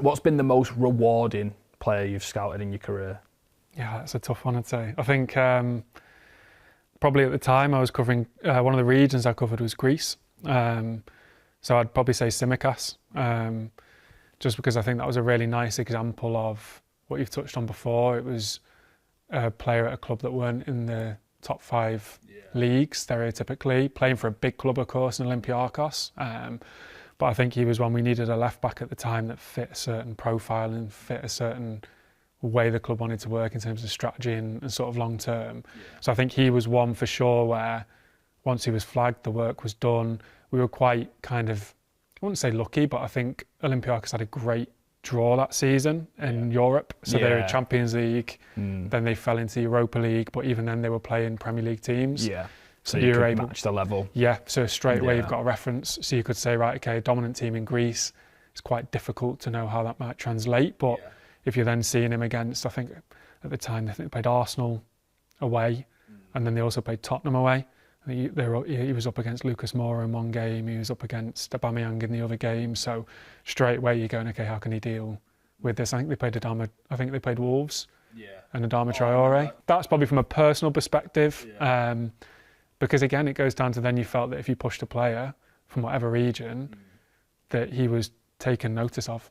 What's been the most rewarding player you've scouted in your career? Yeah, that's a tough one, I'd say. I think probably at the time I was covering, one of the regions I covered was Greece. So I'd probably say Tsimikas, just because I think that was a really nice example of what you've touched on before. It was a player at a club that weren't in the top five leagues, stereotypically, playing for a big club, of course, in Olympiacos. But I think he was one we needed a left back at the time that fit a certain profile and fit a certain way the club wanted to work in terms of strategy and sort of long term. So I think he was one for sure where once he was flagged, the work was done. We were quite kind of, I wouldn't say lucky, but I think Olympiacos had a great draw that season in Europe. So they were in Champions League, then they fell into Europa League, but even then they were playing Premier League teams. Yeah. So you could match the level. Yeah, so straight away you've got a reference. So you could say, right, okay, a dominant team in Greece. It's quite difficult to know how that might translate. But if you're then seeing him against, I think at the time, they played Arsenal away, and then they also played Tottenham away. He was up against Lucas Moura in one game, he was up against Aubameyang in the other game. So straight away you're going, okay, how can he deal with this? I think they played Wolves and Adama Traore. That's probably from a personal perspective. Because again, it goes down to then you felt that if you pushed a player from whatever region, that he was taken notice of.